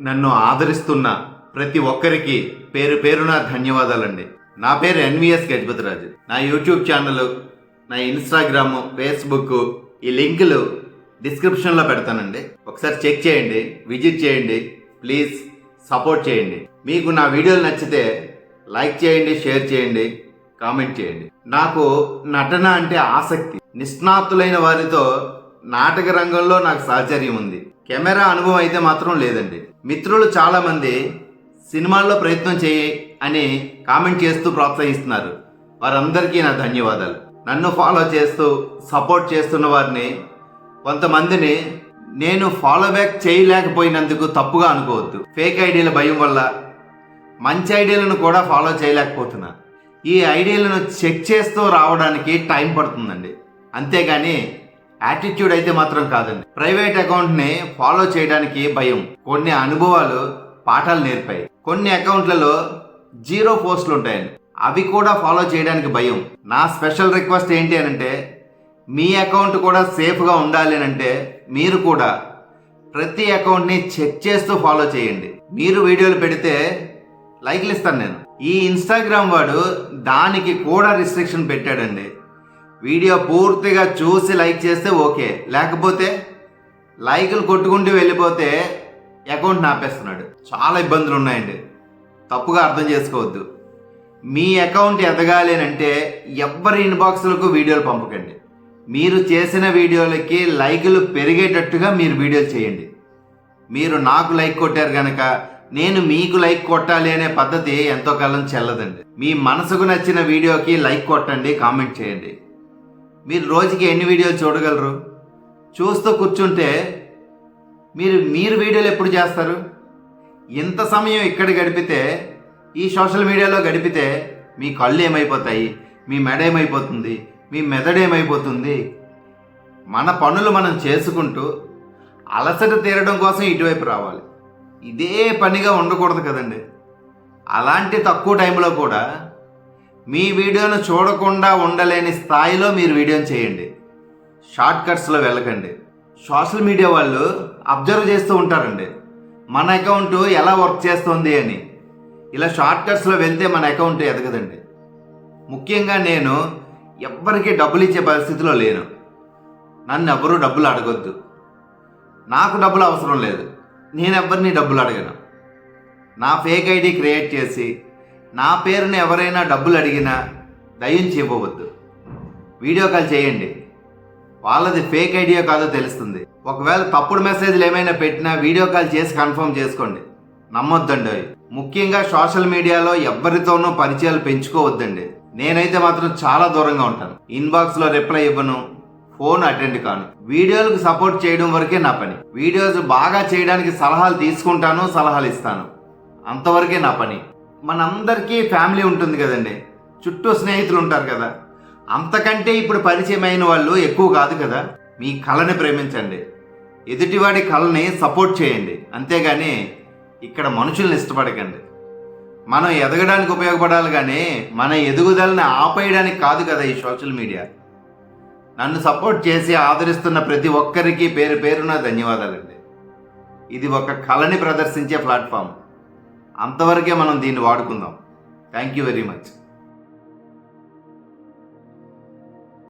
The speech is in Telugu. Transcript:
నన్ను ఆదరిస్తున్న ప్రతి ఒక్కరికి పేరు పేరున ధన్యవాదాలండి. నా పేరు ఎన్విఎస్ గజపతిరాజు. నా యూట్యూబ్ ఛానల్, నా ఇన్స్టాగ్రామ్, ఫేస్బుక్ ఈ లింకులు డిస్క్రిప్షన్లో పెడతానండి. ఒకసారి చెక్ చేయండి, విజిట్ చేయండి. ప్లీజ్ సపోర్ట్ చేయండి. మీకు నా వీడియోలు నచ్చితే లైక్ చేయండి, షేర్ చేయండి, కామెంట్ చేయండి. నాకు నటన అంటే ఆసక్తి. నిష్ణాతులైన వారితో నాటక రంగంలో నాకు సహచర్యం ఉంది. కెమెరా అనుభవం అయితే మాత్రం లేదండి. మిత్రులు చాలామంది సినిమాల్లో ప్రయత్నం చేయి అని కామెంట్ చేస్తూ ప్రోత్సహిస్తున్నారు. వారందరికీ నా ధన్యవాదాలు. నన్ను ఫాలో చేస్తూ సపోర్ట్ చేస్తున్న వారిని, కొంతమందిని నేను ఫాలో బ్యాక్ చేయలేకపోయినందుకు తప్పుగా అనుకోవద్దు. ఫేక్ ఐడీల భయం వల్ల మంచి ఐడియాలను కూడా ఫాలో చేయలేకపోతున్నా. ఈ ఐడియాలను చెక్ చేస్తూ రావడానికి టైం పడుతుందండి, అంతేగాని యాటిట్యూడ్ అయితే మాత్రం కాదండి. ప్రైవేట్ అకౌంట్ని ఫాలో చేయడానికి భయం. కొన్ని అనుభవాలు పాఠాలు నేర్పాయి. కొన్ని అకౌంట్లలో 0 పోస్టులు ఉంటాయండి, అవి కూడా ఫాలో చేయడానికి భయం. నా స్పెషల్ రిక్వెస్ట్ ఏంటి అంటే, మీ అకౌంట్ కూడా సేఫ్గా ఉండాలి అంటే మీరు కూడా ప్రతి అకౌంట్ని చెక్ చేస్తూ ఫాలో చేయండి. మీరు వీడియోలు పెడితే లైక్లు ఇస్తాను నేను. ఈ ఇన్స్టాగ్రామ్ వాడు దానికి కూడా రిస్ట్రిక్షన్ పెట్టాడండి. వీడియో పూర్తిగా చూసి లైక్ చేస్తే ఓకే, లేకపోతే లైకులు కొట్టుకుంటూ వెళ్ళిపోతే అకౌంట్ ఆపేస్తున్నాడు. చాలా ఇబ్బందులు ఉన్నాయండి, తప్పుగా అర్థం చేసుకోవద్దు. మీ అకౌంట్ ఎదగాలి అంటే ఎవ్వరి ఇన్బాక్స్లకు వీడియోలు పంపకండి. మీరు చేసిన వీడియోలకి లైకులు పెరిగేటట్టుగా మీరు వీడియోలు చేయండి. మీరు నాకు లైక్ కొట్టారు కనుక నేను మీకు లైక్ కొట్టాలి అనే పద్ధతి ఎంతో కాలం చెల్లదండి. మీ మనసుకు నచ్చిన వీడియోకి లైక్ కొట్టండి, కామెంట్ చేయండి. మీరు రోజుకి ఎన్ని వీడియోలు చూడగలరు? చూస్తూ కూర్చుంటే మీరు వీడియోలు ఎప్పుడు చేస్తారు? ఇంత సమయం ఇక్కడ గడిపితే, ఈ సోషల్ మీడియాలో గడిపితే మీ కళ్ళు ఏమైపోతాయి, మీ మెడ ఏమైపోతుంది, మీ మెదడు ఏమైపోతుంది? మన పనులు మనం చేసుకుంటూ అలసట తీరడం కోసం ఇటువైపు రావాలి. ఇదే పనిగా ఉండకూడదు కదండి. అలాంటి తక్కువ టైంలో కూడా మీ వీడియోను చూడకుండా ఉండలేని స్థాయిలో మీరు వీడియోని చేయండి. షార్ట్ కట్స్లో వెళ్ళకండి. సోషల్ మీడియా వాళ్ళు అబ్జర్వ్ చేస్తూ ఉంటారండి మన అకౌంట్ ఎలా వర్క్ చేస్తుంది అని. ఇలా షార్ట్ కట్స్లో వెళ్తే మన అకౌంట్ ఎదగదండి. ముఖ్యంగా నేను ఎవ్వరికీ డబ్బులు ఇచ్చే పరిస్థితిలో లేను. నన్ను ఎవ్వరూ డబ్బులు అడగొద్దు. నాకు డబ్బులు అవసరం లేదు. నేను ఎవ్వరిని డబ్బులు అడగను. నా ఫేక్ ఐడి క్రియేట్ చేసి నా పేరుని ఎవరైనా డబ్బులు అడిగినా దయించి ఇవ్వవద్దు. వీడియో కాల్ చేయండి, వాళ్ళది ఫేక్ ఐడియా కాదో తెలుస్తుంది. ఒకవేళ తప్పుడు మెసేజ్లు ఏమైనా పెట్టినా వీడియో కాల్ చేసి కన్ఫర్మ్ చేసుకోండి. నమ్మొద్దండి. ముఖ్యంగా సోషల్ మీడియాలో ఎవరితోనూ పరిచయాలు పెంచుకోవద్దండి. నేనైతే మాత్రం చాలా దూరంగా ఉంటాను. ఇన్బాక్స్లో రిప్లై ఇవ్వను, ఫోన్ అటెండ్ కాను. వీడియోలకు సపోర్ట్ చేయడం వరకే నా పని. వీడియోస్ బాగా చేయడానికి సలహాలు తీసుకుంటాను, సలహాలు ఇస్తాను, అంతవరకే నా పని. మనందరికీ ఫ్యామిలీ ఉంటుంది కదండి, చుట్టూ స్నేహితులు ఉంటారు కదా. అంతకంటే ఇప్పుడు పరిచయం అయిన వాళ్ళు ఎక్కువ కాదు కదా. మీ కళని ప్రేమించండి, ఎదుటివాడి కళని సపోర్ట్ చేయండి, అంతేగాని ఇక్కడ మనుషుల్ని ఇష్టపడకండి. మనం ఎదగడానికి ఉపయోగపడాలి కానీ మన ఎదుగుదలని ఆపేయడానికి కాదు కదా ఈ సోషల్ మీడియా. నన్ను సపోర్ట్ చేసి ఆదరిస్తున్న ప్రతి ఒక్కరికి పేరు పేరున ధన్యవాదాలండి. ఇది ఒక కళని ప్రదర్శించే ప్లాట్ఫామ్, అంతవరకే మనం దీన్ని వాడుకుందాం. Thank you very much.